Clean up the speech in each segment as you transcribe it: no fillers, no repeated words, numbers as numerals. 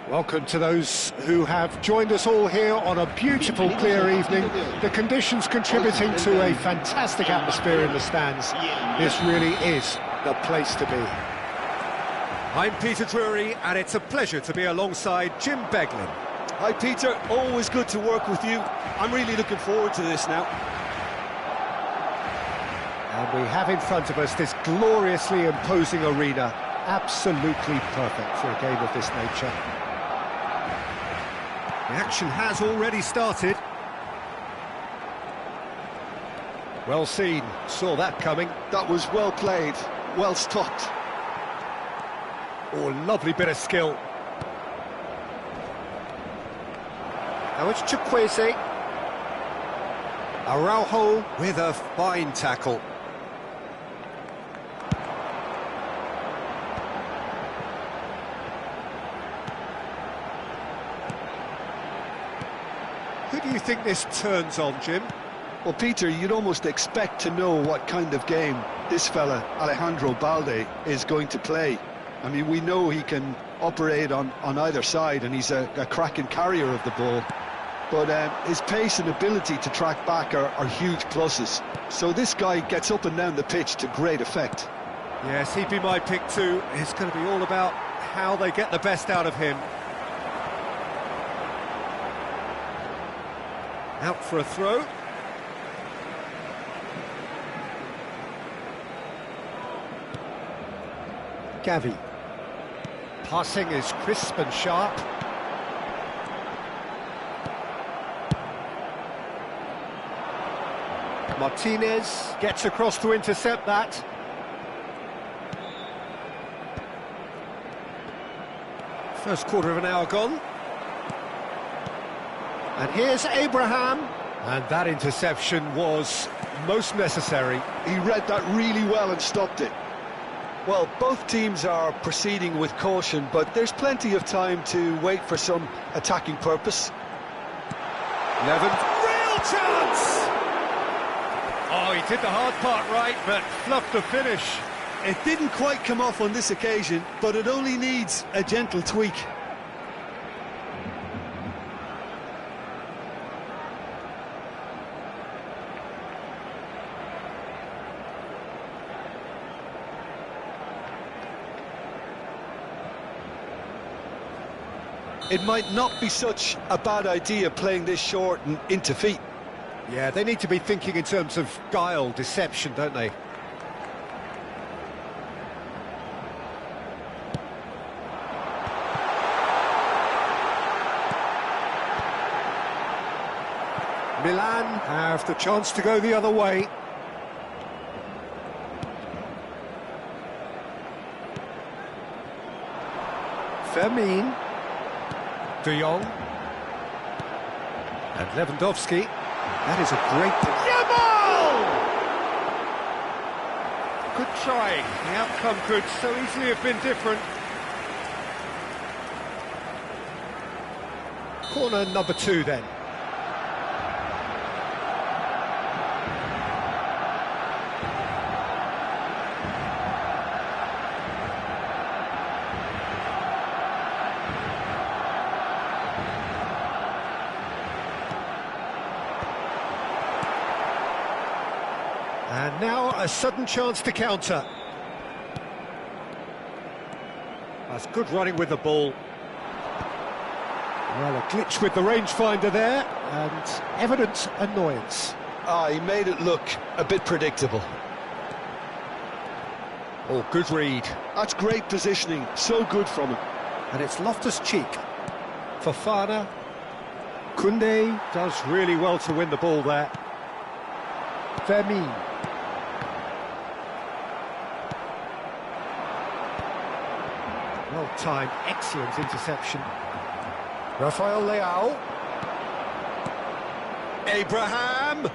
Welcome to those who have joined us all here on a beautiful, clear evening. The conditions contributing to a fantastic atmosphere in the stands. This really is the place to be. I'm Peter Drury, and it's a pleasure to be alongside Jim Beglin. Hi Peter, always good to work with you. I'm really looking forward to this now. And we have in front of us this gloriously imposing arena. Absolutely perfect for a game of this nature. The action has already started. Well seen, saw that coming. That was well played, well stopped. Oh, lovely bit of skill. Now it's Chukwueze. Araujo With a fine tackle. Who do you think this turns on, Jim? Well, Peter, you'd almost expect to know what kind of game this fella, Alejandro Balde, is going to play. I mean, we know he can operate on either side, and he's a cracking carrier of the ball. But his pace and ability to track back are huge pluses. So this guy gets up and down the pitch to great effect. Yes, he'd be my pick too. It's going to be all about how they get the best out of him. Out for a throw. Gavi. Passing is crisp and sharp. Martinez gets across to intercept that. First quarter of an hour gone. And here's Abraham. And that interception was most necessary. He read that really well and stopped it. Well, both teams are proceeding with caution, but there's plenty of time to wait for some attacking purpose. Levin, real chance! Oh, he did the hard part right, but fluffed the finish. It didn't quite come off on this occasion, but it only needs a gentle tweak. It might not be such a bad idea playing this short and into feet. Yeah, they need to be thinking in terms of guile, deception, don't they? Milan have the chance to go the other way. Fermin. De Jong. And Lewandowski. That is a great... Jamal! Good try. The outcome could so easily have been different. Corner number 2 then. And now a sudden chance to counter. That's good running with the ball. Well, a glitch with the rangefinder there, and evident annoyance. He made it look a bit predictable. Oh, good read. That's great positioning, so good from him. And it's Loftus-Cheek. Fofana. Koundé does really well to win the ball there. Fermin. Well-timed, excellent interception. Rafael Leao. Abraham!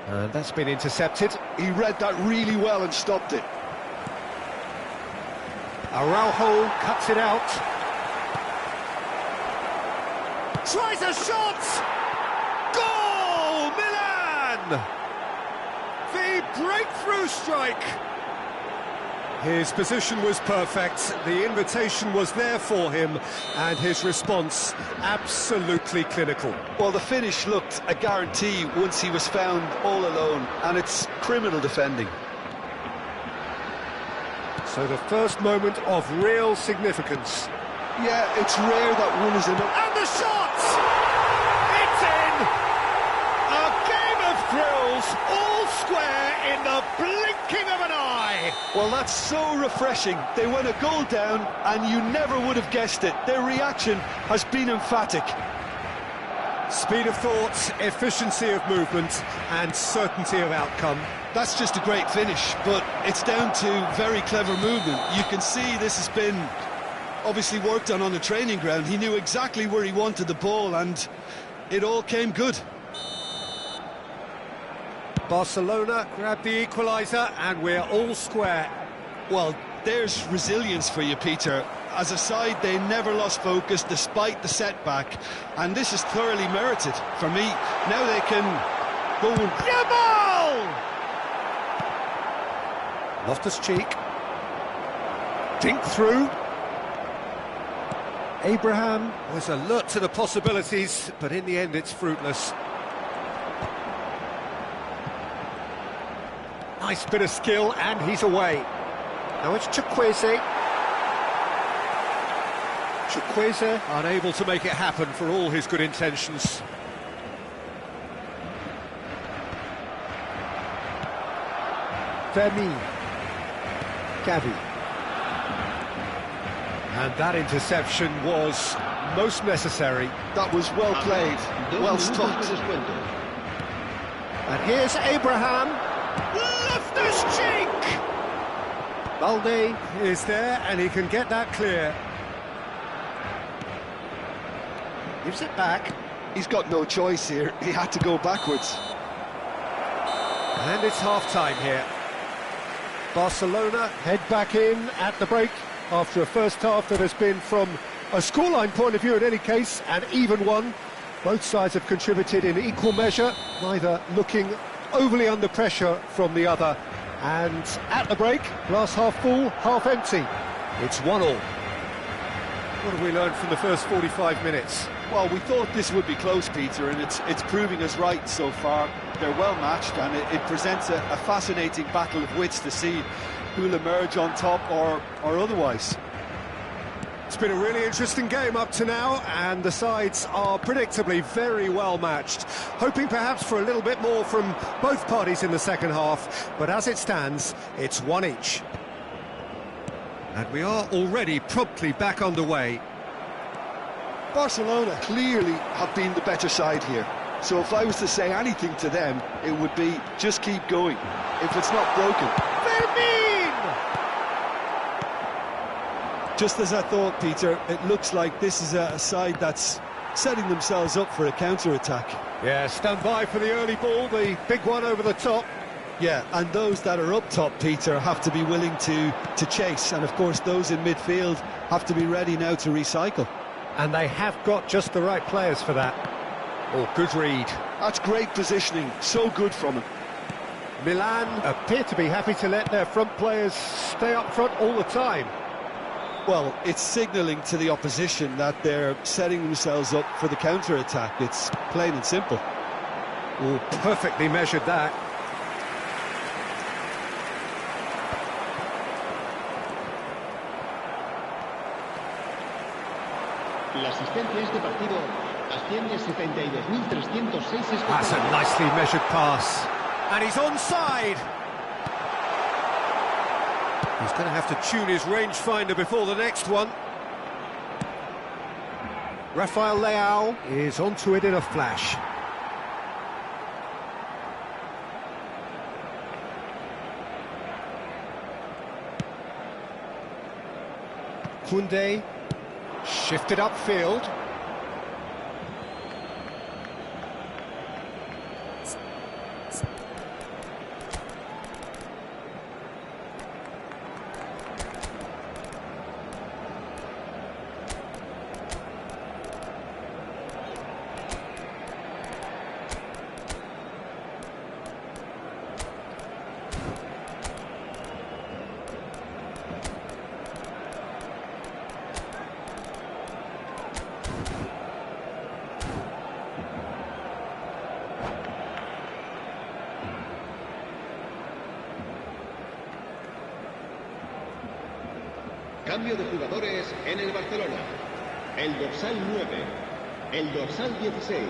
And that's been intercepted. He read that really well and stopped it. Araujo cuts it out. Tries a shot! Goal! Milan! The breakthrough strike! His position was perfect, the invitation was there for him, and his response absolutely clinical. Well, the finish looked a guarantee once he was found all alone, and it's criminal defending. So the first moment of real significance. Yeah, it's rare that one is enough. And the shot! It's in! A game of thrills, all square in the blinking of an eye! Well, that's so refreshing. They went a goal down, and you never would have guessed it. Their reaction has been emphatic. Speed of thought, efficiency of movement, and certainty of outcome. That's just a great finish, but it's down to very clever movement. You can see this has been obviously worked on the training ground. He knew exactly where he wanted the ball, and it all came good. Barcelona grabbed the equaliser, and we're all square. Well, there's resilience for you, Peter. As a side, they never lost focus despite the setback, and this is thoroughly merited. For me, now they can go and... Jabal! Loftus-Cheek. Dink through. Abraham Was alert to the possibilities, but in the end it's fruitless. Nice bit of skill, and he's away. Now it's Chukwueze. Chukwueze. Unable to make it happen for all his good intentions. Fermi. Gavi. And that interception was most necessary. That was well played, well stopped. And here's Abraham. Loftus-Cheek! Balde. Is there, and he can get that clear. Gives it back. He's got no choice here. He had to go backwards. And it's half-time here. Barcelona head back in at the break after a first half that has been, from a scoreline point of view in any case, an even one. Both sides have contributed in equal measure, neither looking overly under pressure from the other. And at the break, glass half full, half empty. It's 1-1. What have we learned from the first 45 minutes? Well, we thought this would be close, Peter, and it's proving us right so far. They're well matched, and it presents a fascinating battle of wits to see who'll emerge on top or otherwise. It's been a really interesting game up to now, and the sides are predictably very well matched. Hoping perhaps for a little bit more from both parties in the second half, but as it stands, it's one each. And we are already promptly back underway. Barcelona clearly have been the better side here. So if I was to say anything to them, it would be just keep going. If it's not broken. Just as I thought, Peter, it looks like this is a side that's setting themselves up for a counter-attack. Yeah, stand by for the early ball, the big one over the top. Yeah, and those that are up top, Peter, have to be willing to chase. And of course, those in midfield have to be ready now to recycle. And they have got just the right players for that. Oh, good read. That's great positioning, so good from him. Milan appear to be happy to let their front players stay up front all the time. Well, it's signalling to the opposition that they're setting themselves up for the counter-attack. It's plain and simple. Oh, perfectly measured that. La asistencia a este partido asciende a 72.306 espectadores. That's a nicely measured pass. And he's onside. He's going to have to tune his rangefinder before the next one. Rafael Leao is onto it in a flash. Koundé shifted upfield. Cambio de jugadores en el Barcelona. El dorsal 9, el dorsal 16,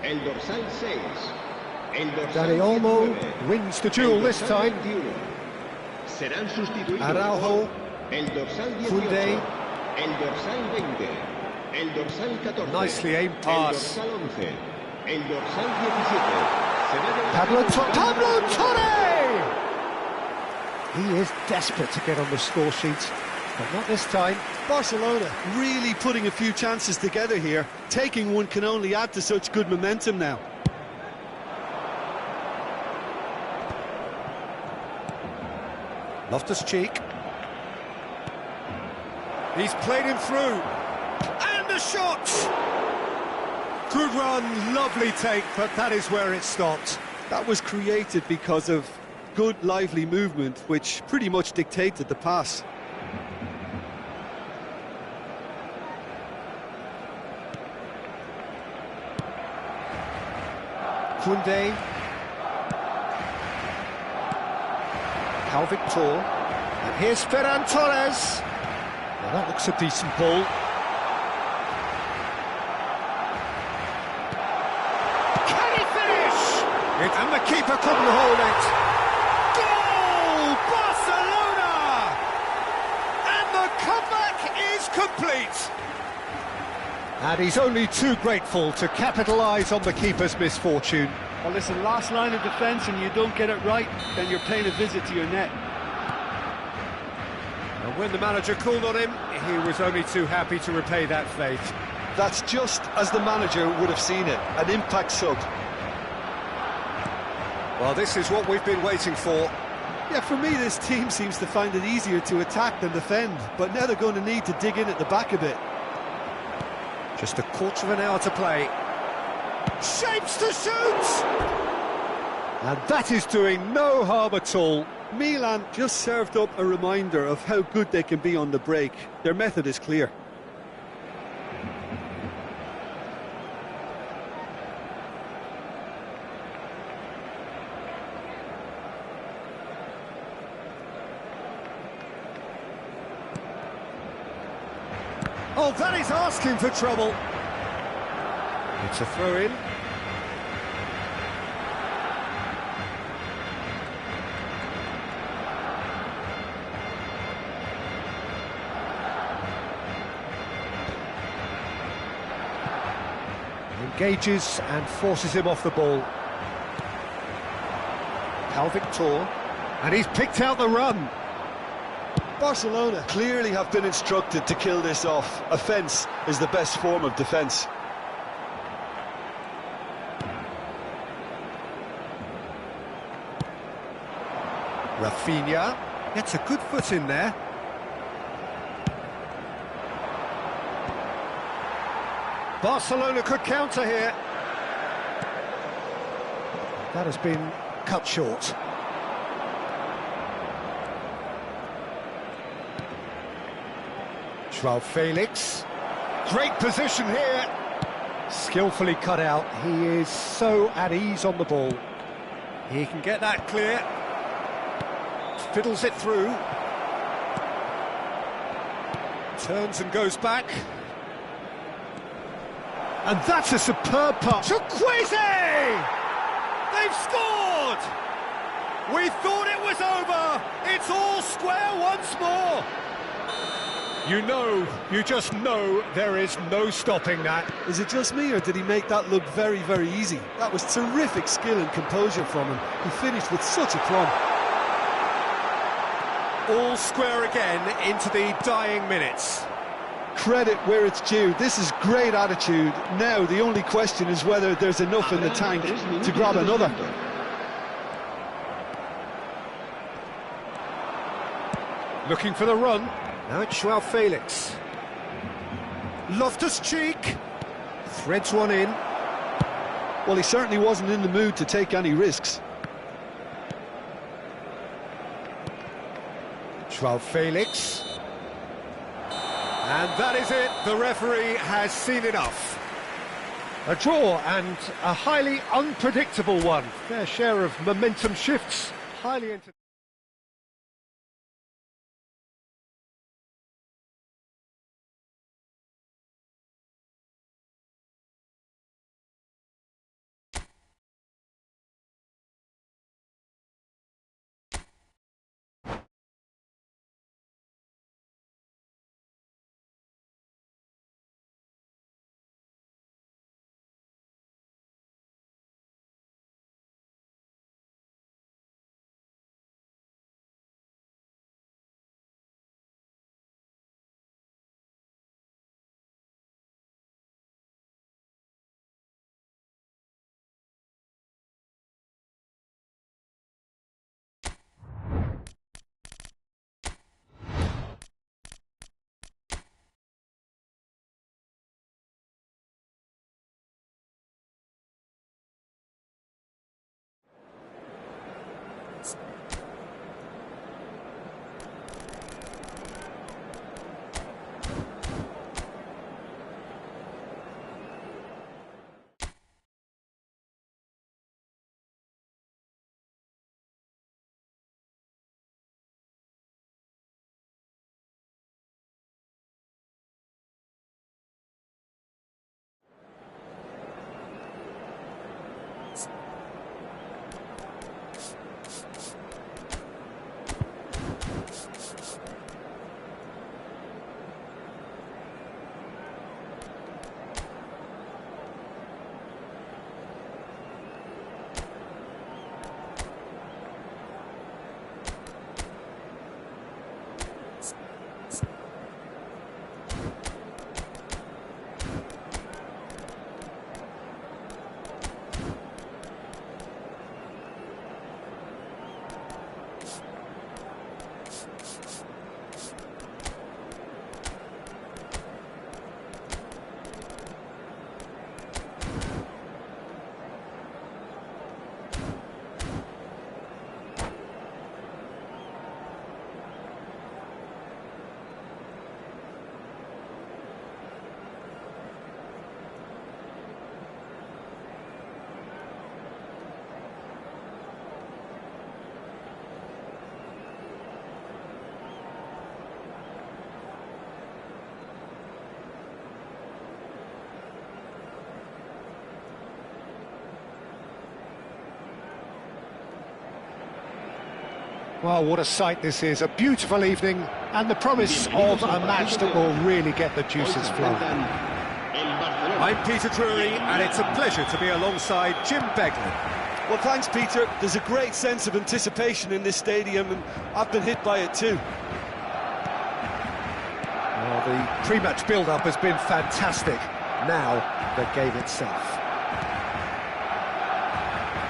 el dorsal 6, el dorsal Dani Olmo 19, wins the duel this time. 21. Serán sustituidos Araujo, por el dorsal 18, Koundé. el dorsal 20, el dorsal 14, Nicely aimed el pass. dorsal 11, el dorsal 17. Se va Pablo Torre! He is desperate to get on the score sheet, but not this time. Barcelona really putting a few chances together here. Taking one can only add to such good momentum now. Loftus-Cheek. He's played him through. And the shot! Good run, lovely take, but that is where it stopped. That was created because of good, lively movement, which pretty much dictated the pass. Koundé. Victor. And here's Ferran Torres. Well, that looks a decent ball. Can he finish? And the keeper couldn't hold it. Goal! Barcelona! And the comeback is complete. And he's only too grateful to capitalise on the keeper's misfortune. Well, listen, last line of defence and you don't get it right, then you're paying a visit to your net. And when the manager called on him, he was only too happy to repay that faith. That's just as the manager would have seen it, an impact sub. Well, this is what we've been waiting for. Yeah, for me, this team seems to find it easier to attack than defend, but now they're going to need to dig in at the back a bit. Just a quarter of an hour to play. Shapes to shoot! And that is doing no harm at all. Milan just served up a reminder of how good they can be on the break. Their method is clear. Oh, that is asking for trouble. It's a throw-in. Engages and forces him off the ball. Victor, and he's picked out the run. Barcelona clearly have been instructed to kill this off. Offence is the best form of defence. Rafinha gets a good foot in there. Barcelona could counter here. That has been cut short. Joao Felix. Great position here. Skillfully cut out. He is so at ease on the ball. He can get that clear. Fiddles it through. Turns and goes back. And that's a superb pass. Chukwueze! They've scored! We thought it was over. It's all square once more. You just know there is no stopping that. Is it just me, or did he make that look very, very easy? That was terrific skill and composure from him. He finished with such aplomb. All square again into the dying minutes. Credit where it's due. This is great attitude. Now the only question is whether there's enough in the tank to grab another. Looking for the run. Now it's Joao Felix. Loftus-Cheek. Threads one in. Well, he certainly wasn't in the mood to take any risks. Joao Felix. And that is it. The referee has seen enough. A draw, and a highly unpredictable one. Fair share of momentum shifts. Highly entertaining. Well, what a sight this is. A beautiful evening and the promise of a match that will really get the juices flowing. I'm Peter Drury, and it's a pleasure to be alongside Jim Beglin. Well, thanks, Peter. There's a great sense of anticipation in this stadium, and I've been hit by it too. Well, the pre-match build-up has been fantastic. Now, the game itself.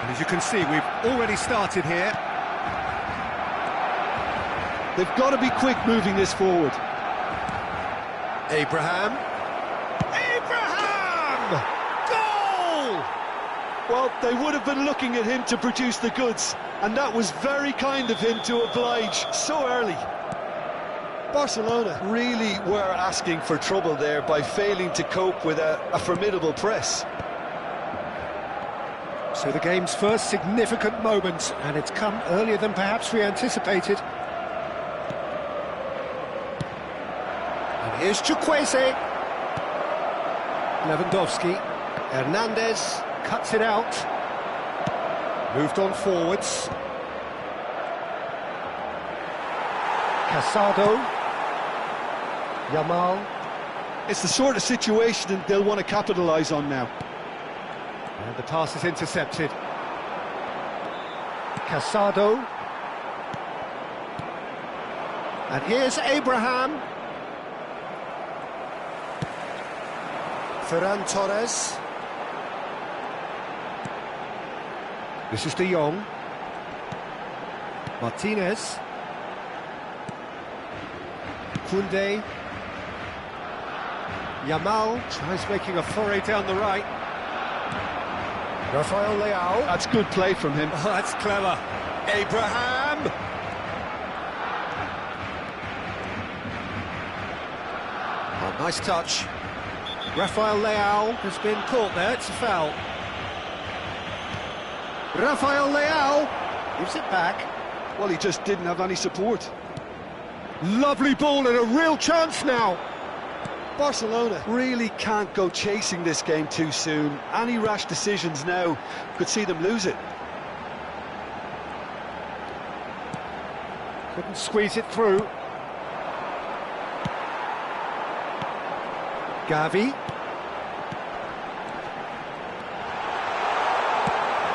And as you can see, we've already started here. They've got to be quick moving this forward. Abraham! Goal! Well, they would have been looking at him to produce the goods, and that was very kind of him to oblige so early. Barcelona really were asking for trouble there by failing to cope with a formidable press. So the game's first significant moment, and it's come earlier than perhaps we anticipated. And here's Chukwueze. Lewandowski. Hernandez cuts it out. Moved on forwards. Casado. Yamal. It's the sort of situation they'll want to capitalise on now. And the pass is intercepted. Casado. And here's Abraham. Ferran Torres. This is De Jong. Martinez. Koundé. Yamal tries making a foray down the right. Rafael Leao. That's good play from him. Oh, that's clever. Abraham! Oh, nice touch. Rafael Leao has been caught there, it's a foul. Rafael Leao gives it back. Well, he just didn't have any support. Lovely ball and a real chance now. Barcelona really can't go chasing this game too soon. Any rash decisions now could see them lose it. Couldn't squeeze it through. Gavi.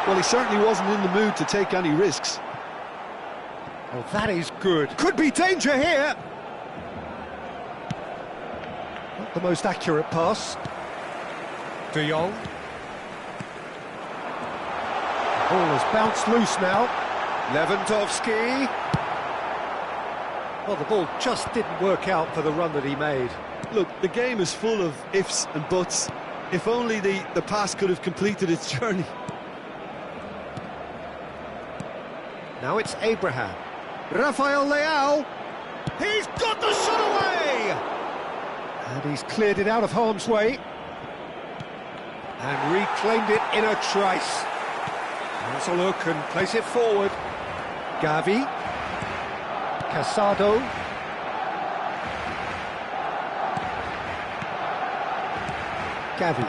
Well, he certainly wasn't in the mood to take any risks. Oh, that is good. Could be danger here. Not the most accurate pass. De Jong. The ball has bounced loose now. Lewandowski. Well, the ball just didn't work out for the run that he made. Look, the game is full of ifs and buts. If only the pass could have completed its journey. Now it's Abraham. Rafael Leao. He's got the shot away! And he's cleared it out of harm's way. And reclaimed it in a trice. Let's a look and place it forward. Gavi. Casado. Gavi.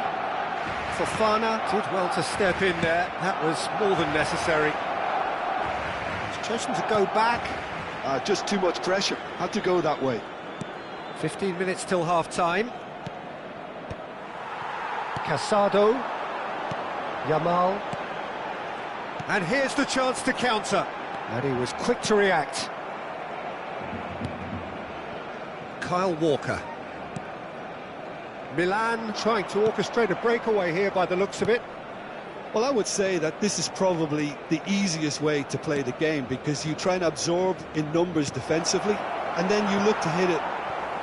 Fofana did well to step in there. That was more than necessary. He's chosen to go back. Just too much pressure. Had to go that way. 15 minutes till half-time. Casado. Yamal. And here's the chance to counter. And he was quick to react. Kyle Walker. Milan trying to orchestrate a breakaway here by the looks of it. Well, I would say that this is probably the easiest way to play the game, because you try and absorb in numbers defensively, and then you look to hit it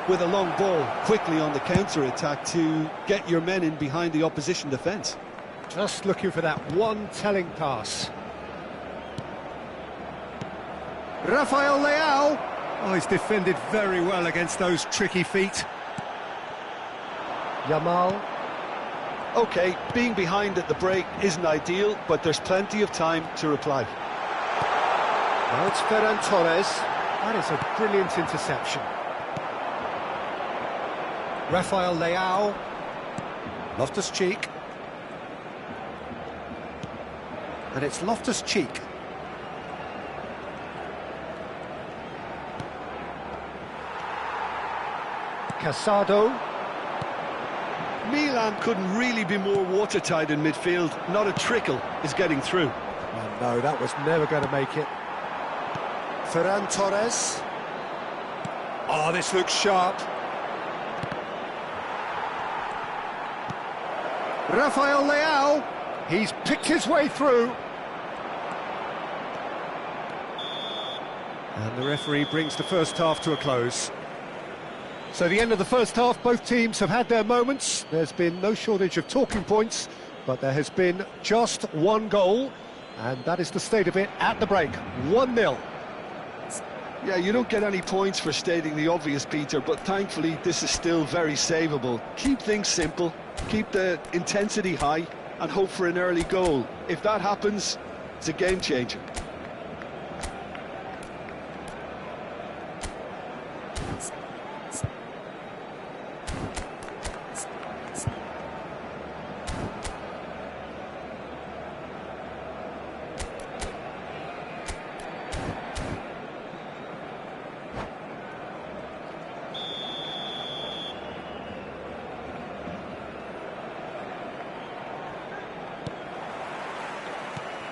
with a long ball quickly on the counter-attack to get your men in behind the opposition defence. Just looking for that one telling pass. Rafael Leao. Oh, he's defended very well against those tricky feet. Yamal. OK, being behind at the break isn't ideal, but there's plenty of time to reply. Now it's Ferran Torres. That is a brilliant interception. Rafael Leao. Loftus-Cheek. And it's Loftus-Cheek. Casado. Milan couldn't really be more watertight in midfield. Not a trickle is getting through. Oh, no, that was never going to make it. Ferran Torres. Oh, this looks sharp. Rafael Leao. He's picked his way through. And the referee brings the first half to a close. So the end of the first half, both teams have had their moments. There's been no shortage of talking points, but there has been just one goal, and that is the state of it at the break. 1-0. Yeah, you don't get any points for stating the obvious, Peter, but thankfully this is still very savable. Keep things simple, keep the intensity high, and hope for an early goal. If that happens, it's a game changer.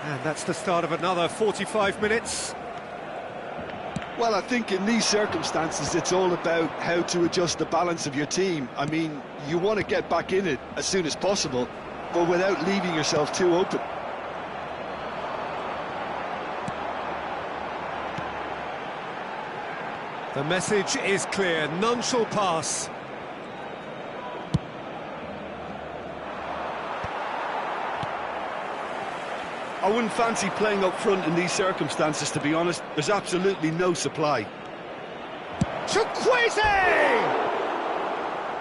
And that's the start of another 45 minutes. Well, I think in these circumstances, it's all about how to adjust the balance of your team. I mean, you want to get back in it as soon as possible, but without leaving yourself too open. The message is clear, none shall pass. I wouldn't fancy playing up front in these circumstances, to be honest. There's absolutely no supply. Chukwueze!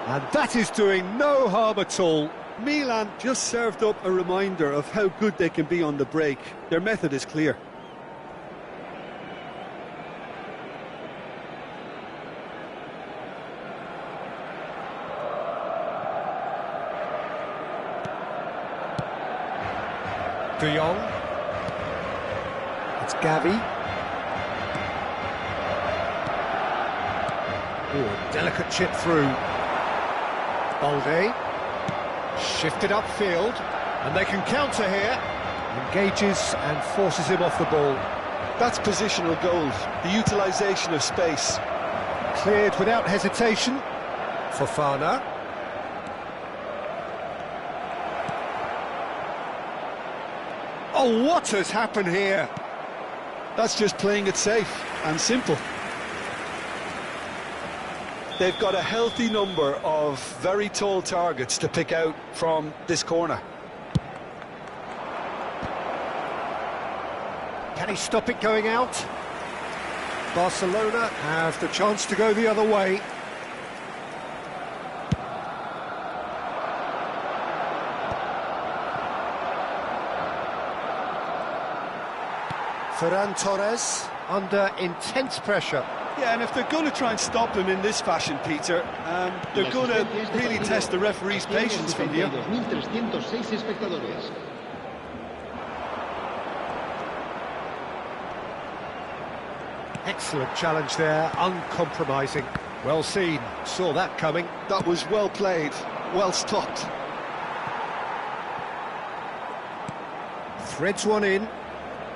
And that is doing no harm at all. Milan just served up a reminder of how good they can be on the break. Their method is clear. De Jong. It's Gavi. Oh, delicate chip through. Balde. Shifted upfield. And they can counter here. Engages and forces him off the ball. That's positional goals, the utilisation of space. Cleared without hesitation. Fofana. Oh, what has happened here? That's just playing it safe and simple. They've got a healthy number of very tall targets to pick out from this corner. Can he stop it going out? Barcelona have the chance to go the other way. Ferran Torres under intense pressure. Yeah, and if they're going to try and stop him in this fashion, Peter, they're going to really test the referee's patience from here. Excellent challenge there, uncompromising. Well seen, saw that coming. That was well played, well stopped. Threads one in.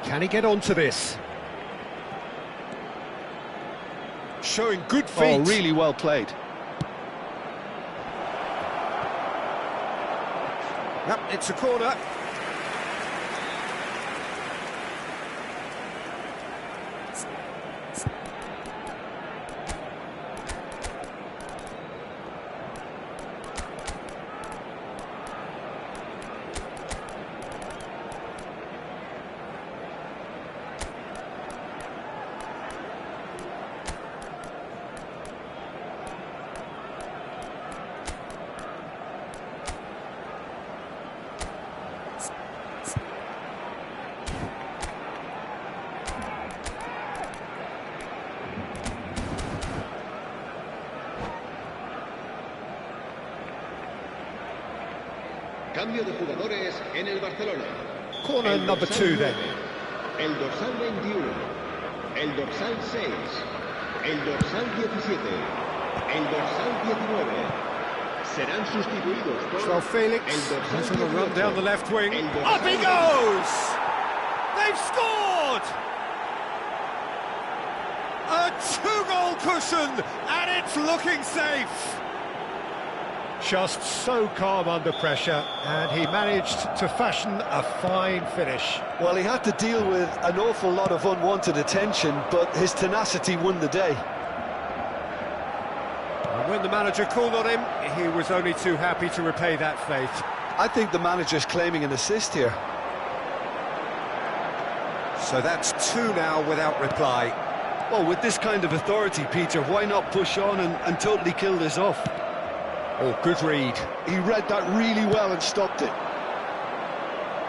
Can he get onto this? Showing good feet. Oh, really well played. Yep, it's a corner. Cambio de jugadores en el Barcelona. Corner number 2 then. El dorsal 21, el dorsal 6, el dorsal 17, El dorsal 19. Serán sustituidos por Joao Felix el dorsal is on a run 18. down the left wing. El dorsal Up he goes! They've scored! A two-goal cushion, and it's looking safe. Just so calm under pressure, and he managed to fashion a fine finish. Well, he had to deal with an awful lot of unwanted attention, but his tenacity won the day. And when the manager called on him, he was only too happy to repay that faith. I think the manager's claiming an assist here. So that's two now without reply. Well, with this kind of authority, Peter, why not push on and totally kill this off? Oh, good read. He read that really well and stopped it.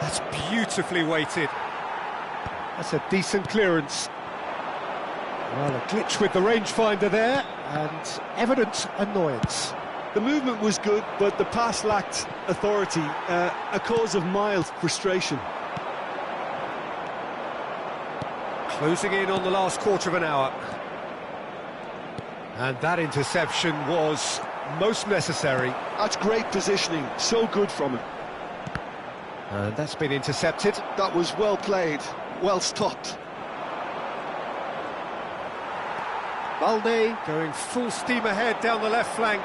That's beautifully weighted. That's a decent clearance. Well, a glitch with the rangefinder there, and evident annoyance. The movement was good, but the pass lacked authority, a cause of mild frustration. Closing in on the last quarter of an hour. And that interception was most necessary. That's great positioning, so good from him. And that's been intercepted. That was well played, well stopped. Balde going full steam ahead down the left flank.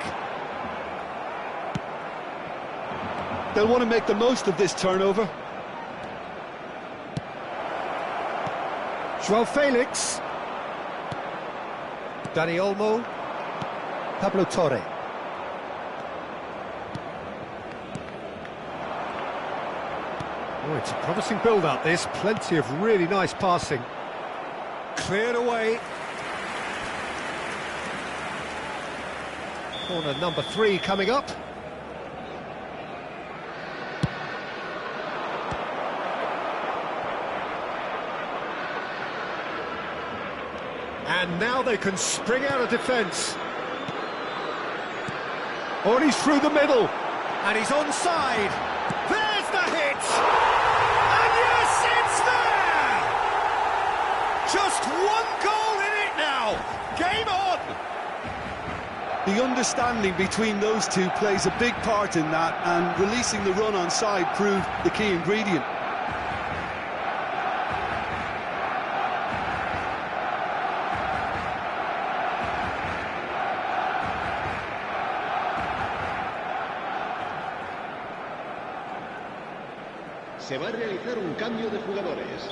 They'll want to make the most of this turnover. Joao Felix. Dani Olmo. Pablo Torre. Oh, it's a promising build-up, this. Plenty of really nice passing. Cleared away. Corner number 3 coming up. And now they can spring out of defence. Oh, and he's through the middle. And he's onside. There's the hit! And yes, it's there! Just one goal in it now. Game on! The understanding between those two plays a big part in that, and releasing the run on side proved the key ingredient. Se va a realizar un cambio de jugadores.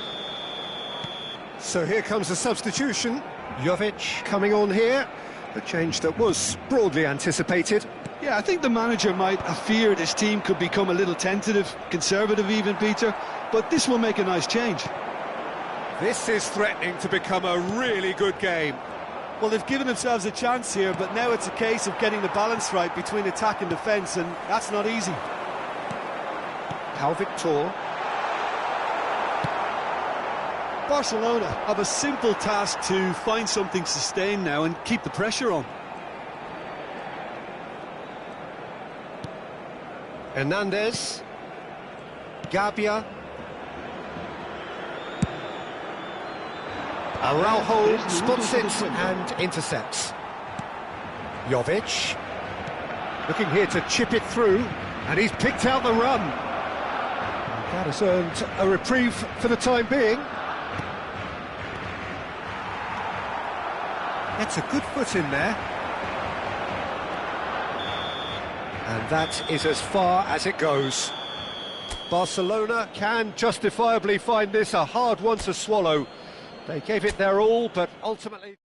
So here comes a substitution. Jovic coming on here. A change that was broadly anticipated. Yeah, I think the manager might have feared his team could become a little tentative, conservative even, Peter, but this will make a nice change. This is threatening to become a really good game. Well, they've given themselves a chance here, but now it's a case of getting the balance right between attack and defence, and that's not easy. Pau Victor. Barcelona have a simple task to find something sustained now and keep the pressure on. Hernandez. Gabia. Araujo spots it and intercepts. Jovic. Looking here to chip it through, and he's picked out the run. That has earned a reprieve for the time being. Gets a good foot in there. And that is as far as it goes. Barcelona can justifiably find this a hard one to swallow. They gave it their all, but ultimately...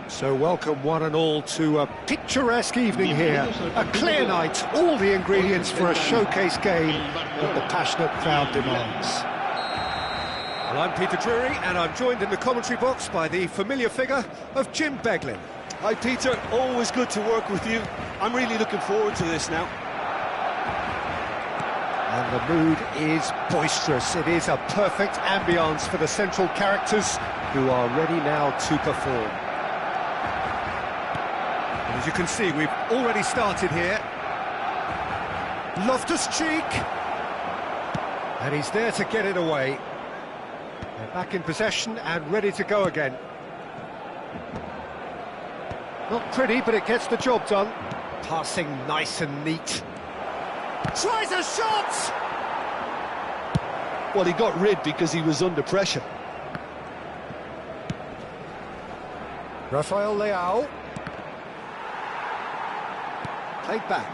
So welcome one and all to a picturesque evening here. A clear night, all the ingredients for a showcase game that the passionate crowd demands. Well, I'm Peter Drury, and I'm joined in the commentary box by the familiar figure of Jim Beglin. Hi Peter, always good to work with you. I'm really looking forward to this now. And the mood is boisterous. It is a perfect ambience for the central characters who are ready now to perform. As you can see, we've already started here. Loftus-Cheek. And he's there to get it away. They're back in possession and ready to go again. Not pretty, but it gets the job done. Passing nice and neat. Tries a shot! Well, he got rid because he was under pressure. Rafael Leao. Played back.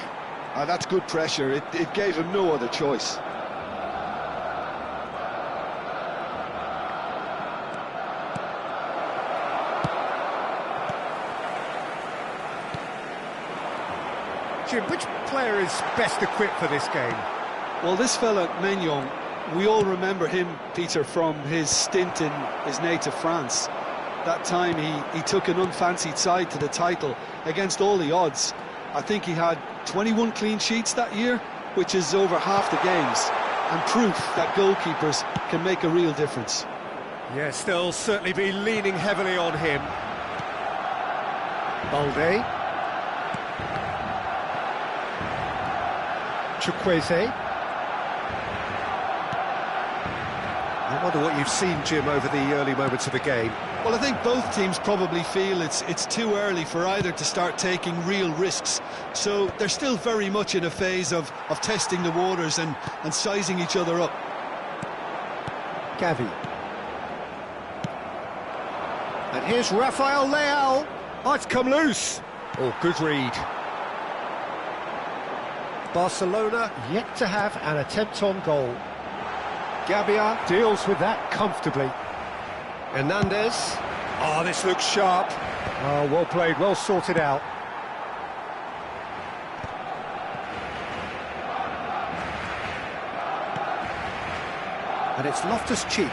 That's good pressure. It gave him no other choice. Jim, which player is best equipped for this game? Well, this fella, Maignan, we all remember him, Peter, from his stint in his native France. That time he took an unfancied side to the title against all the odds. I think he had 21 clean sheets that year, which is over half the games, and proof that goalkeepers can make a real difference. Yes, they'll certainly be leaning heavily on him. Balde. Chukwueze. I wonder what you've seen, Jim, over the early moments of the game. Well, I think both teams probably feel it's too early for either to start taking real risks. So they're still very much in a phase of testing the waters and sizing each other up. Gavi. And here's Rafael Leao. Oh, it's come loose. Oh, good read. Barcelona yet to have an attempt on goal. Gabia deals with that comfortably. Hernandez. Oh, this looks sharp. Oh, well played, well sorted out. And it's Loftus-Cheek.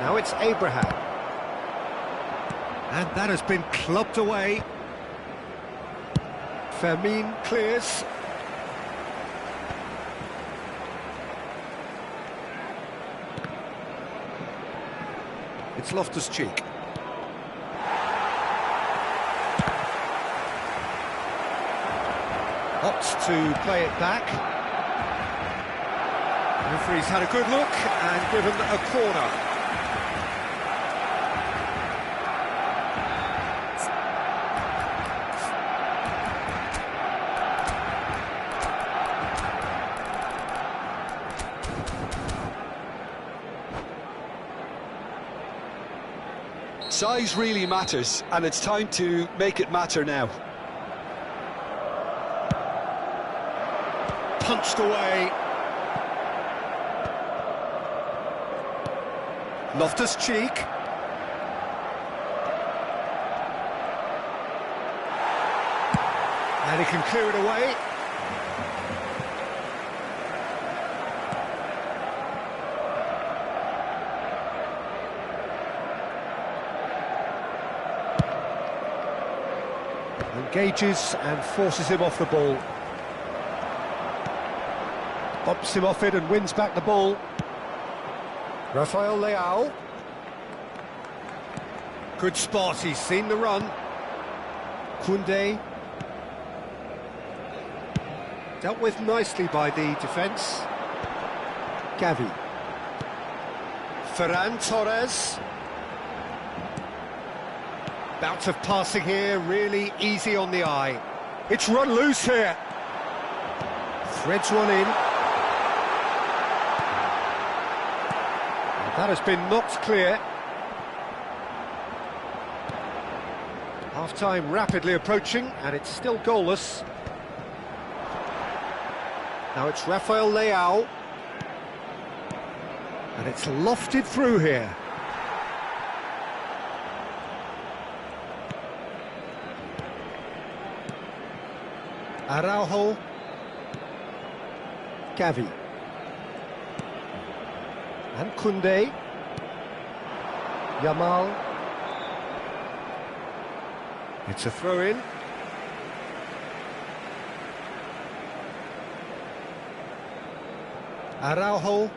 Now it's Abraham. And that has been clubbed away. Fermin clears. It's Loftus-Cheek. Opts to play it back. Referee's had a good look and given a corner. Size really matters, and it's time to make it matter now. Punched away. Loftus-Cheek. And he can clear it away. Engages and forces him off the ball. Bumps him off it and wins back the ball. Rafael Leao. Good spot, he's seen the run. Koundé. Dealt with nicely by the defence. Gavi. Ferran Torres. Bout of passing here, really easy on the eye. It's run loose here. Threads one in. That has been knocked clear. Half-time rapidly approaching, and it's still goalless. Now it's Rafael Leao. And it's lofted through here. Araujo. Gavi. And Koundé. Yamal. It's a throw-in. Araujo.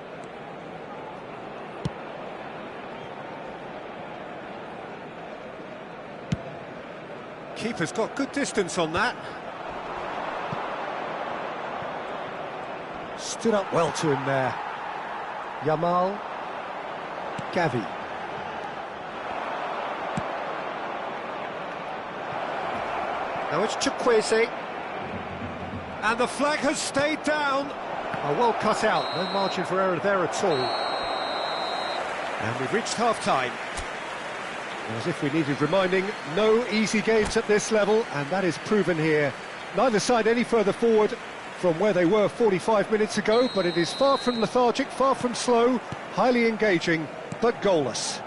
Keeper's got good distance on that. Stood up well to him there. Yamal. Gavi. Now it's Chukwueze. And the flag has stayed down. Oh, well cut out, no margin for error there at all. And we've reached half-time. As if we needed reminding, no easy games at this level, and that is proven here. Neither side any further forward from where they were 45 minutes ago, but it is far from lethargic, far from slow, highly engaging, but goalless.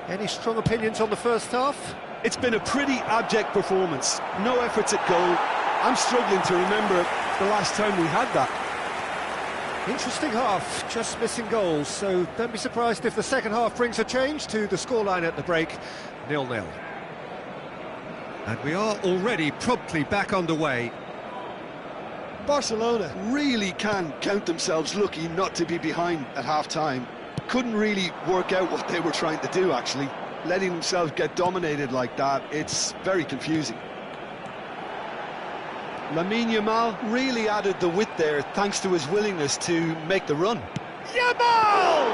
Any strong opinions on the first half? It's been a pretty abject performance. No efforts at goal. I'm struggling to remember the last time we had that. Interesting half, just missing goals, so don't be surprised if the second half brings a change to the scoreline at the break, 0-0. And we are already promptly back underway. Barcelona really can count themselves lucky not to be behind at half-time. Couldn't really work out what they were trying to do, actually. Letting themselves get dominated like that, it's very confusing. Lamine Yamal really added the width there thanks to his willingness to make the run. Yamal!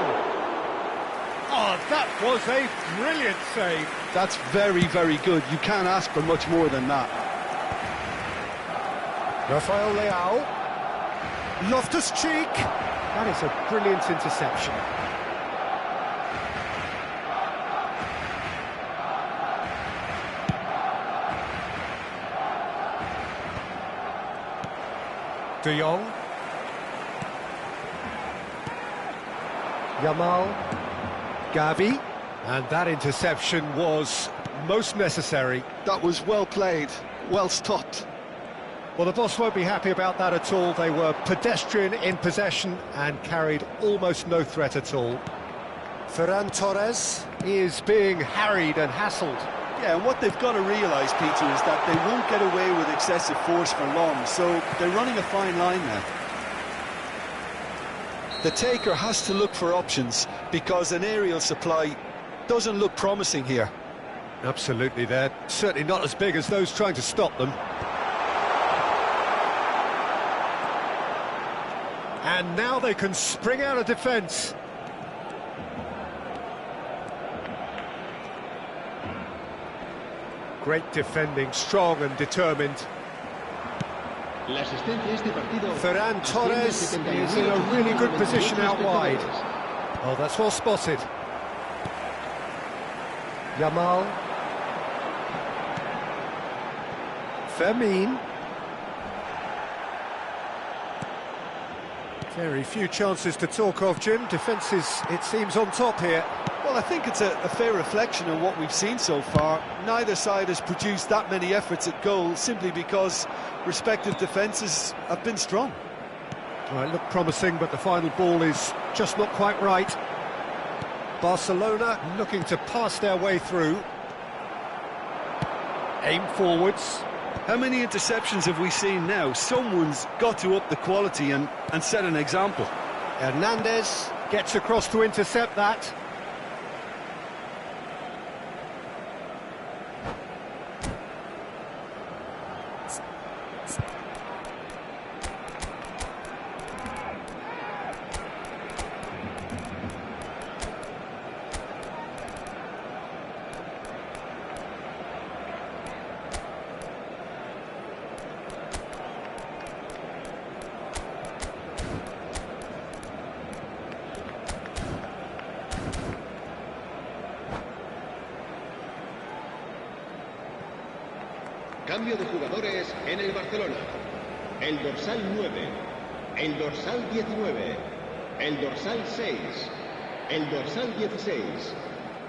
Oh, that was a brilliant save. That's very, very good. You can't ask for much more than that. Rafael Leao. Loftus-Cheek. That is a brilliant interception. De Jong. Yamal. Gavi. And that interception was most necessary. That was well played, well stopped. Well, the boss won't be happy about that at all. They were pedestrian in possession and carried almost no threat at all. Ferran Torres is being harried and hassled. Yeah, and what they've got to realise, Peter, is that they won't get away with excessive force for long, so they're running a fine line now. The taker has to look for options, because an aerial supply doesn't look promising here. Absolutely, they're certainly not as big as those trying to stop them. And now they can spring out of defence. Great defending, strong and determined. Ferran Torres is in a really good position out wide. Oh, that's well spotted. Yamal. Fermin. Very few chances to talk of, Jim. Defence is, it seems, on top here. Well, I think it's a fair reflection of what we've seen so far. Neither side has produced that many efforts at goal simply because respective defences have been strong. Well, it looked promising, but the final ball is just not quite right. Barcelona looking to pass their way through. Aim forwards. How many interceptions have we seen now? Someone's got to up the quality and set an example. Hernandez gets across to intercept that. Cambio de jugadores en el Barcelona. El dorsal 9, el dorsal 19, el dorsal 6, el dorsal 16,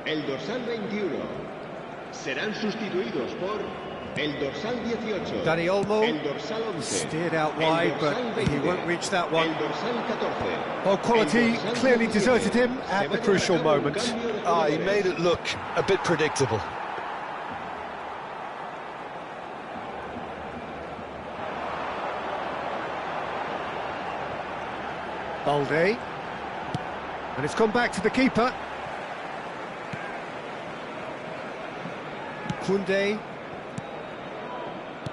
el dorsal 21. Serán sustituidos por el dorsal 18, Dani Olmo el dorsal 11, steered out el wide, but dorsal he 20, won't reach that one. el dorsal 14. Well, quality el dorsal clearly 17. deserted him at Se the va a crucial llevar a cabo un moment. cambio de Ah, he jugadores. made it look a bit predictable. Balde. And it's gone back to the keeper. Koundé.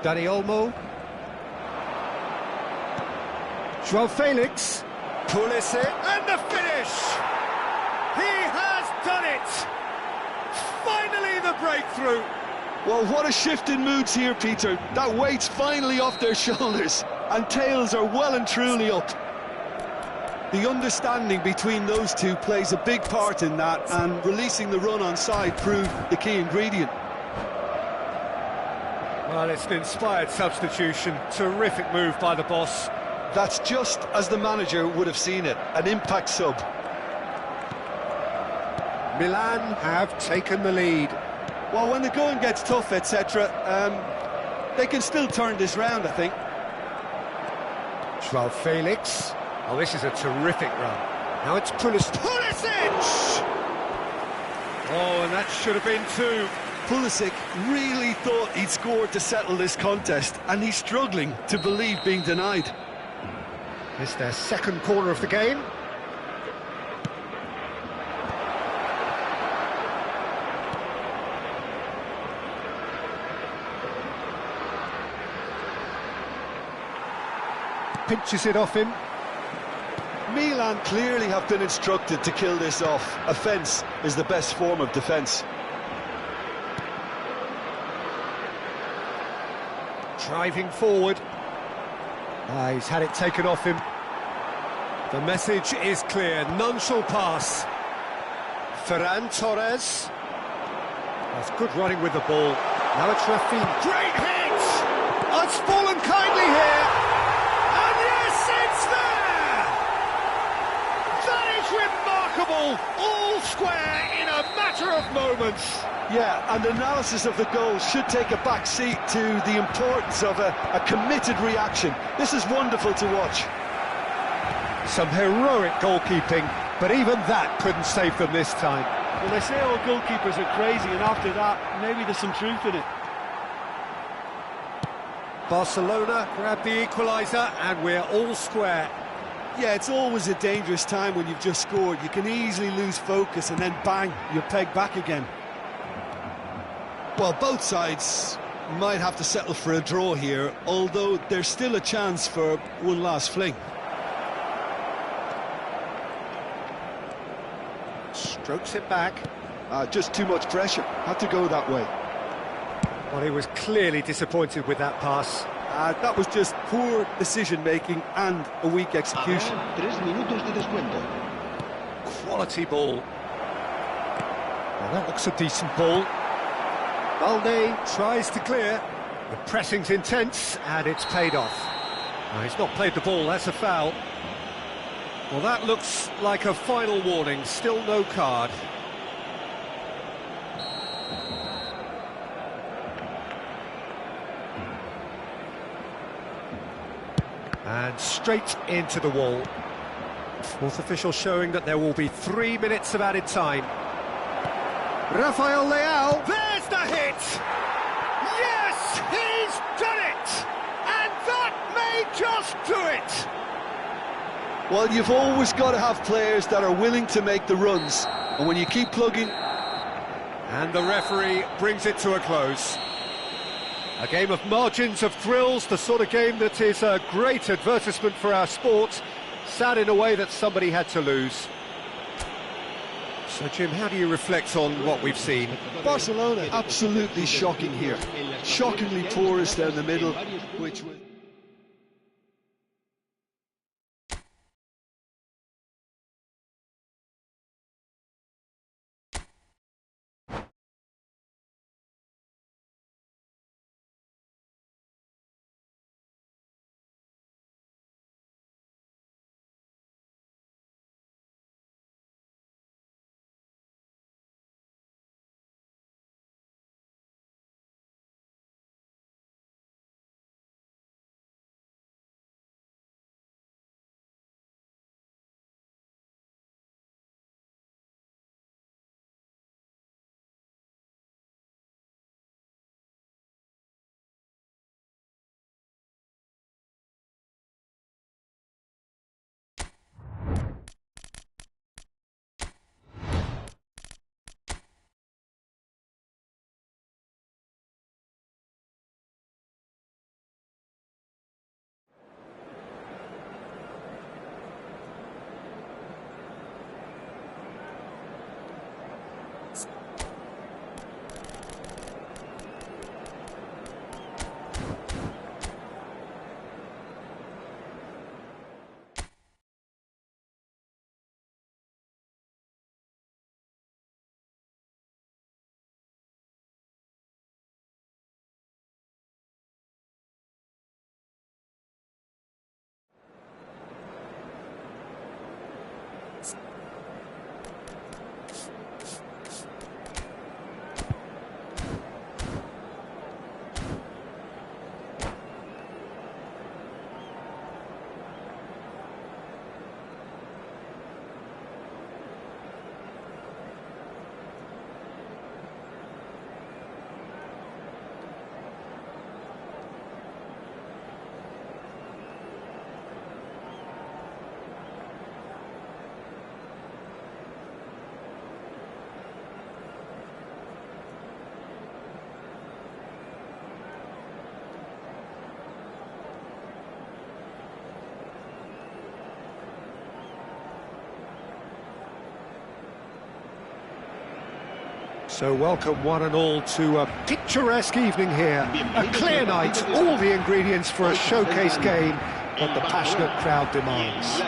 Dani Olmo. Joao Felix. Pulisic, and the finish! He has done it! Finally the breakthrough! Well, what a shift in moods here, Peter. That weight's finally off their shoulders, and tails are well and truly up. The understanding between those two plays a big part in that, and releasing the run on side proved the key ingredient. Well, it's an inspired substitution. Terrific move by the boss. That's just as the manager would have seen it, an impact sub. Milan have taken the lead. Well, when the going gets tough, etc., they can still turn this round, I think. Joao Felix. Oh, this is a terrific run. Now it's Pulisic. Oh, and that should have been two. Pulisic really thought he'd scored to settle this contest, and he's struggling to believe being denied. It's their second corner of the game. Pinches it off him. Milan clearly have been instructed to kill this off. Offence is the best form of defence. Driving forward. He's had it taken off him. The message is clear, none shall pass. Ferran Torres. That's good running with the ball. Now it's Rafinha. Great hit! Oh, it's fallen kindly here. And yes, it's there! That is remarkable. All square in a matter of moments. Yeah, and analysis of the goal should take a back seat to the importance of a committed reaction. This is wonderful to watch. Some heroic goalkeeping, but even that couldn't save them this time. Well, they say all goalkeepers are crazy, and after that, maybe there's some truth in it. Barcelona grab the equaliser, and we're all square. Yeah, it's always a dangerous time when you've just scored. You can easily lose focus, and then bang, you're pegged back again. Well, both sides might have to settle for a draw here, although there's still a chance for one last fling. Strokes it back. Just too much pressure. Had to go that way. Well, he was clearly disappointed with that pass. That was just poor decision-making and a weak execution. Habrá 3 minutos de descuento. Quality ball. Well, that looks a decent ball. Balde tries to clear. The pressing's intense, and it's paid off. Well, he's not played the ball, that's a foul. Well, that looks like a final warning, still no card. And straight into the wall. Fourth official showing that there will be 3 minutes of added time. Rafael Leao. There's the hit! Yes! do it! Well, you've always got to have players that are willing to make the runs, and when you keep plugging... And the referee brings it to a close. A game of margins, of thrills, the sort of game that is a great advertisement for our sport. Sad in a way that somebody had to lose. So, Jim, how do you reflect on what we've seen? Barcelona, absolutely shocking here. Shockingly porous down the middle, which was... So welcome one and all to a picturesque evening here. A clear night, all the ingredients for a showcase game that the passionate crowd demands.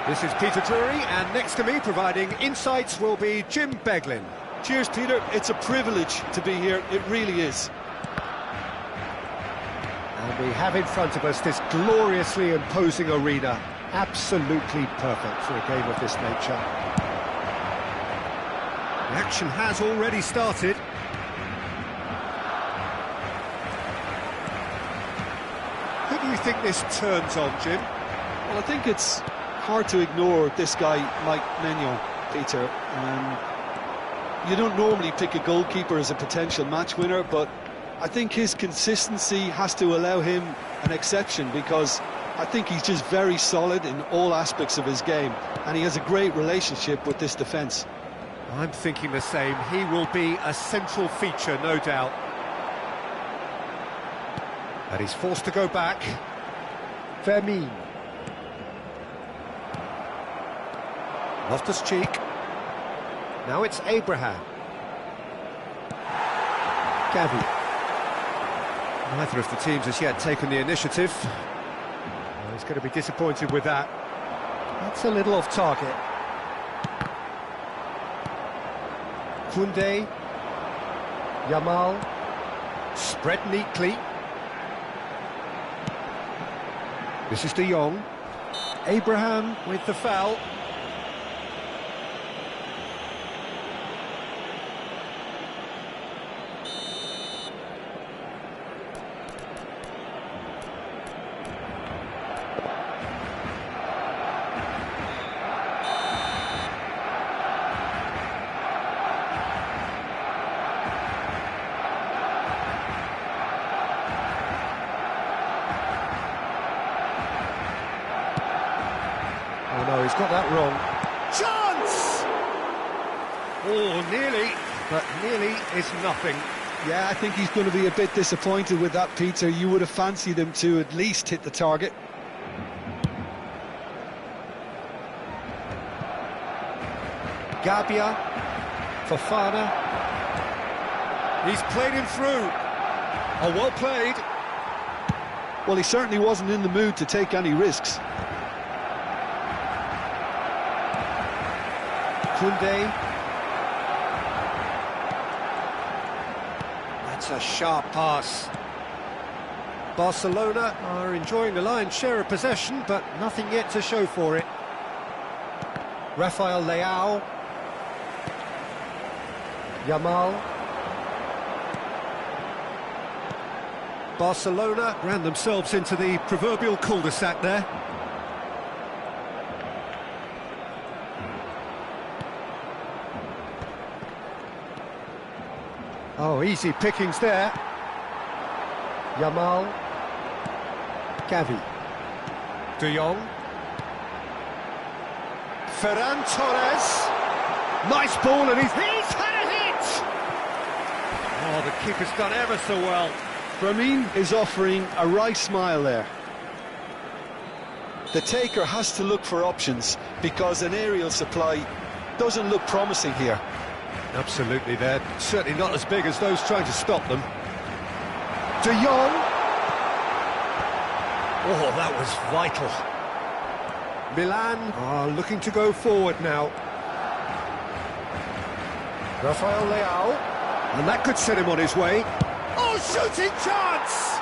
This is Peter Drury, and next to me providing insights will be Jim Beglin. Cheers, Peter. It's a privilege to be here. It really is. And we have in front of us this gloriously imposing arena. Absolutely perfect for a game of this nature. The action has already started. Who do you think this turns on, Jim? Well, I think it's hard to ignore this guy, Mike Maignan, Peter. You don't normally pick a goalkeeper as a potential match winner, but I think his consistency has to allow him an exception, because I think he's just very solid in all aspects of his game, and he has a great relationship with this defence. I'm thinking the same. He will be a central feature, no doubt. And he's forced to go back. Vermeer. Loftus-Cheek. Now it's Abraham. Gavi. Neither of the teams has yet taken the initiative. Well, he's going to be disappointed with that. That's a little off target. Koundé, Yamal, spread neatly. This is De Jong. Abraham with the foul. he's got that wrong. Chance! Oh, nearly, but nearly is nothing. Yeah, I think he's going to be a bit disappointed with that, Peter. You would have fancied him to at least hit the target. Gabia, Fofana. He's played him through. Oh, well played. Well, he certainly wasn't in the mood to take any risks. Koundé. That's a sharp pass. Barcelona are enjoying the lion's share of possession, but nothing yet to show for it. Rafael Leao. Yamal. Barcelona ran themselves into the proverbial cul-de-sac there. Oh, easy pickings there. Yamal. Gavi. De Jong. Ferran Torres. Nice ball, and he's had a hit! Oh, the keeper's done ever so well. Fermin is offering a wry smile there. The taker has to look for options because an aerial supply doesn't look promising here. Absolutely, they're certainly not as big as those trying to stop them. De Jong. Oh, that was vital. Milan are looking to go forward now. Rafael Leao. And that could set him on his way. Oh, shooting chance!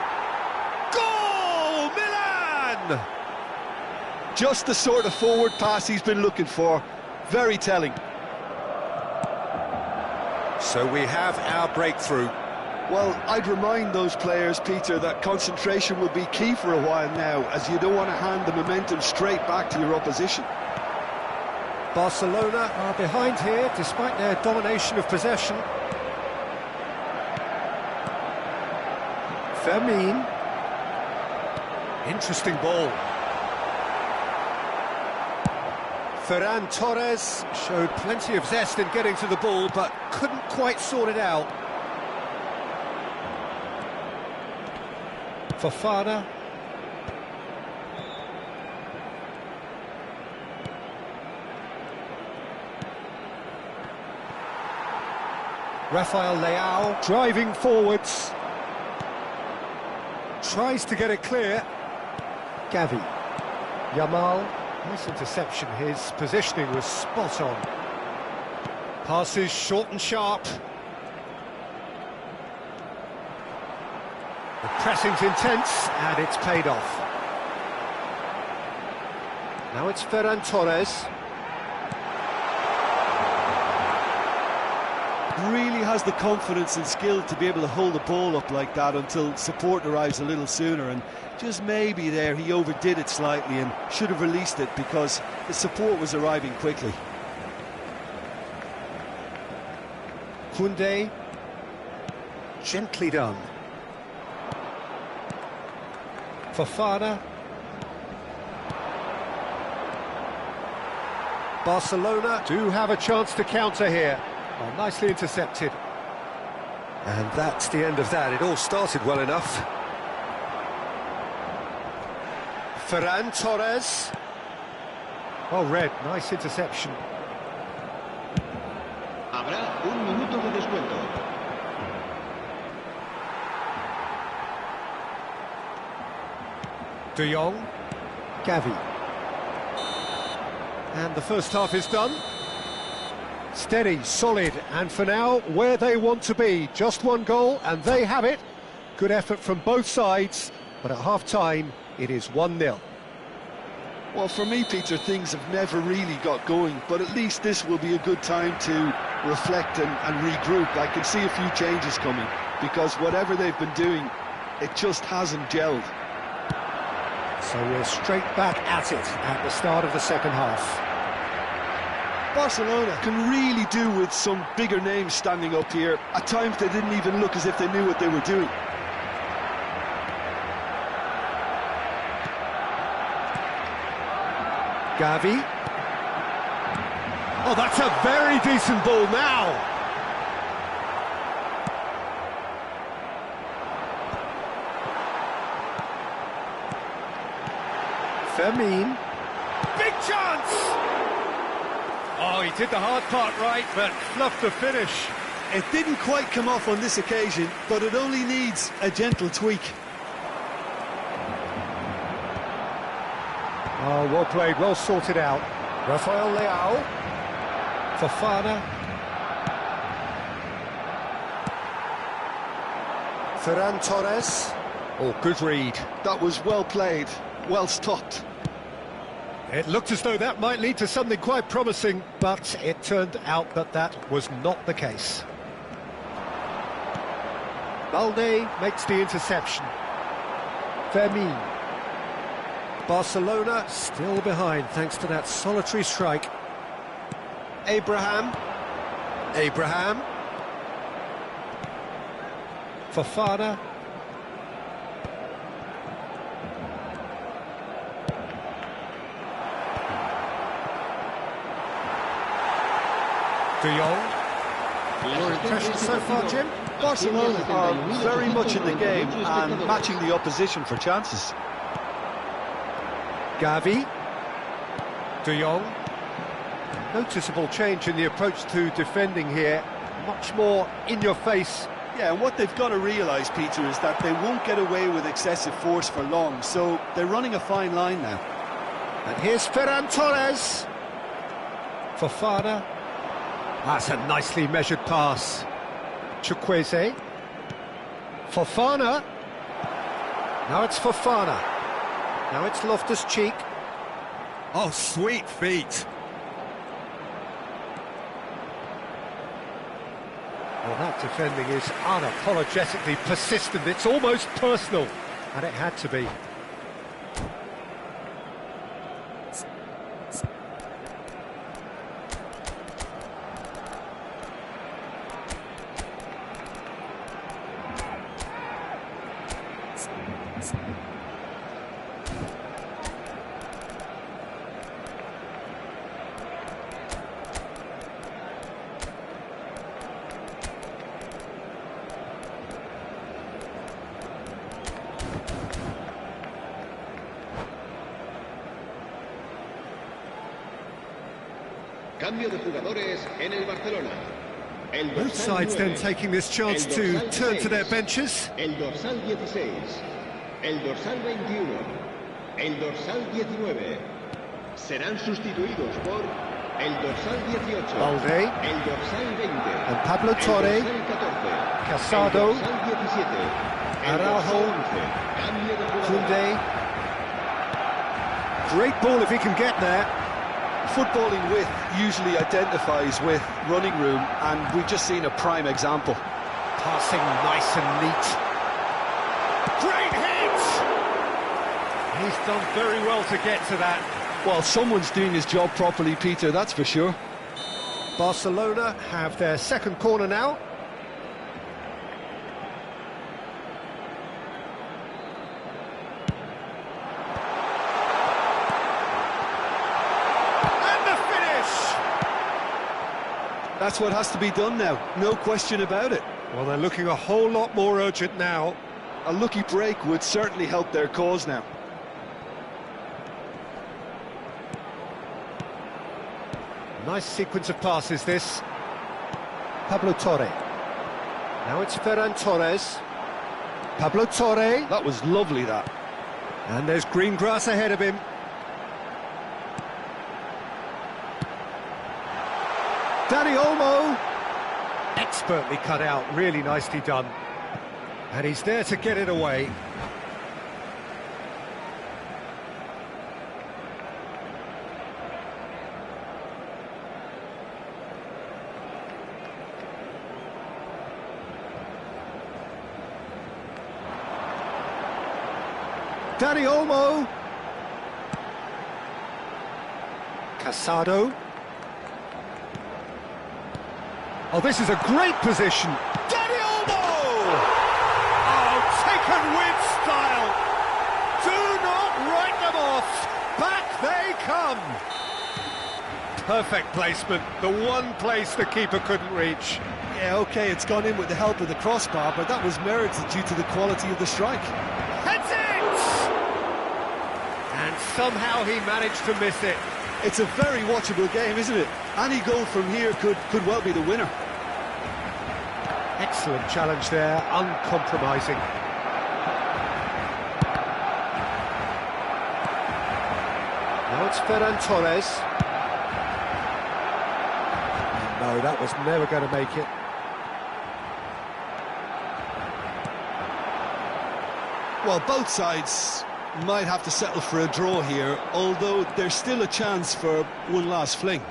Goal, Milan! Just the sort of forward pass he's been looking for. Very telling. So we have our breakthrough. Well, I'd remind those players, Peter, that concentration will be key for a while now, as you don't want to hand the momentum straight back to your opposition. Barcelona are behind here, despite their domination of possession. Fermin. Interesting ball. Ferran Torres showed plenty of zest in getting to the ball, but couldn't quite sort it out. Fofana. Rafael Leao driving forwards. Tries to get it clear. Gavi. Yamal. Nice interception. His positioning was spot on. Passes short and sharp. The pressing's intense, and it's paid off. Now it's Ferran Torres. Really has the confidence and skill to be able to hold the ball up like that until support arrives a little sooner, and just maybe there he overdid it slightly and should have released it because the support was arriving quickly. Koundé. Gently done. Fofana. Barcelona do have a chance to counter here. Oh, nicely intercepted. And that's the end of that. It all started well enough. Ferran Torres. Oh, red. Nice interception. Habrá un minuto de descuento. De Jong. Gavi. And the first half is done. Steady, solid, and for now, where they want to be. Just one goal, and they have it. Good effort from both sides, but at half-time, it is 1-0. Well, for me, Peter, things have never really got going, but at least this will be a good time to reflect and regroup. I can see a few changes coming, because whatever they've been doing, it just hasn't gelled. So we're straight back at it at the start of the second half. Barcelona can really do with some bigger names standing up here. At times they didn't even look as if they knew what they were doing. Gavi. Oh, that's a very decent ball now. Fermin. Big chance! Oh, he did the hard part right, but fluffed the finish. It didn't quite come off on this occasion, but it only needs a gentle tweak. Oh, well played, well sorted out. Rafael Leao. Fofana. Ferran Torres. Oh, good read. That was well played, well stopped. It looked as though that might lead to something quite promising, but it turned out that that was not the case. Balde makes the interception. Fermin. Barcelona still behind thanks to that solitary strike. Abraham. Fofana. De Jong. Your impression so far, Jim? Barcelona are very much in the game and matching the opposition for chances. Gavi. De Jong. Noticeable change in the approach to defending here. Much more in your face. Yeah, and what they've got to realise, Peter, is that they won't get away with excessive force for long, so they're running a fine line now. And here's Ferran Torres. Fofana. That's a nicely measured pass. Chukwueze. Fofana. Now it's Fofana. Now it's Loftus-Cheek. Oh, sweet feet. Well, that defending is unapologetically persistent. It's almost personal. And it had to be. Cambio de jugadores en el Barcelona. Both sides then taking this chance to turn to their benches. El dorsal 16, el dorsal 21, el dorsal 19. Serán sustituidos por el dorsal 18, Balde. el dorsal 20, And Pablo Torre. el dorsal 14, Casado. el dorsal 17, el Araujo. dorsal 11. Cambio de jugadores. Koundé. Great ball if he can get there. Footballing width usually identifies with running room, and we've just seen a prime example. Passing nice and neat. Great hit! He's done very well to get to that. Well, someone's doing his job properly, Peter, that's for sure. Barcelona have their second corner now. That's what has to be done now, no question about it. Well, they're looking a whole lot more urgent now. A lucky break would certainly help their cause now. Nice sequence of passes, this. Pablo Torre. Now it's Ferran Torres. Pablo Torre. That was lovely, that. And there's green grass ahead of him. Dani Olmo. Expertly cut out, really nicely done. And he's there to get it away. Dani Olmo. Casado. Oh, this is a great position. Dani Olmo! Oh, taken with style. Do not write them off. Back they come. Perfect placement, the one place the keeper couldn't reach. Yeah, OK, it's gone in with the help of the crossbar, but that was merited due to the quality of the strike. Heads it! And somehow he managed to miss it. It's a very watchable game, isn't it? Any goal from here could well be the winner. Excellent challenge there, uncompromising. Now it's Ferran Torres. No, that was never going to make it. Well, both sides might have to settle for a draw here, although there's still a chance for one last fling.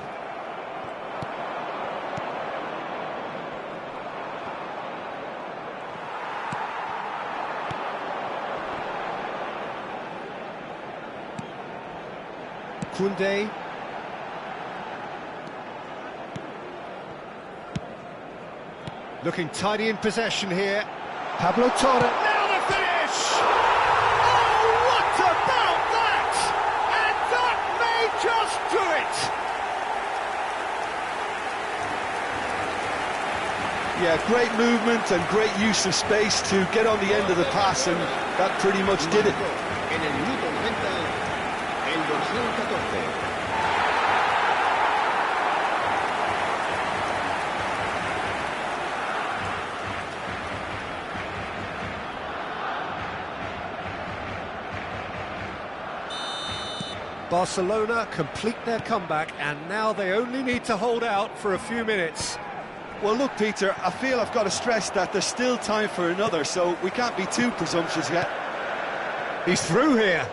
Koundé. Looking tidy in possession here. Pablo Torre. Now the finish! Oh, what about that? And that may just do it! Yeah, great movement and great use of space to get on the end of the pass, and that pretty much did it. En el minuto 90, el dorsal 14. Barcelona complete their comeback, and now they only need to hold out for a few minutes. Well, look, Peter, I feel I've got to stress that there's still time for another, so we can't be too presumptuous yet. He's through here.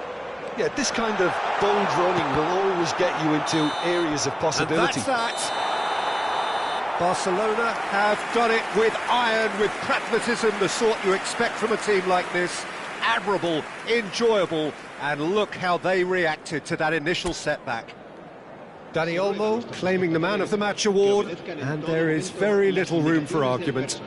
Yeah, this kind of bold running will always get you into areas of possibility. And that's that. Barcelona have done it with iron, with pragmatism, the sort you expect from a team like this. Admirable, enjoyable, and look how they reacted to that initial setback. Dani Olmo claiming the Man of the Match award, and there is very little room for argument.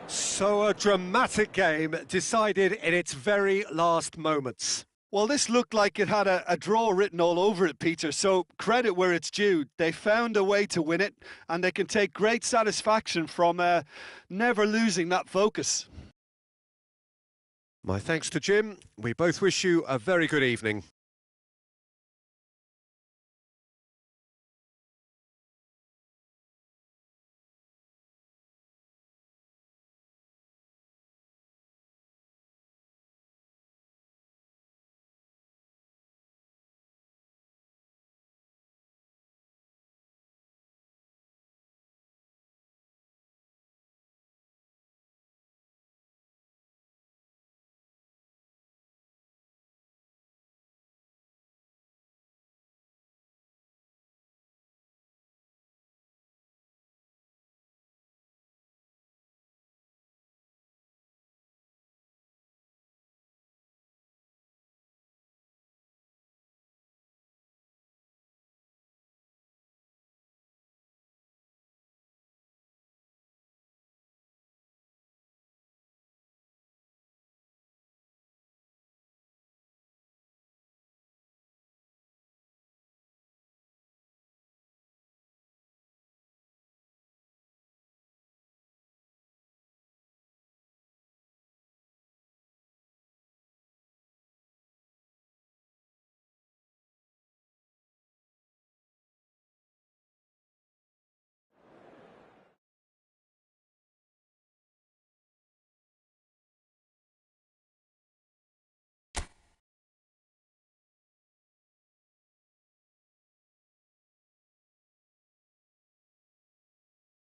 So a dramatic game decided in its very last moments. Well, this looked like it had a draw written all over it, Peter, so credit where it's due. They found a way to win it, and they can take great satisfaction from never losing that focus. My thanks to Jim. We both wish you a very good evening.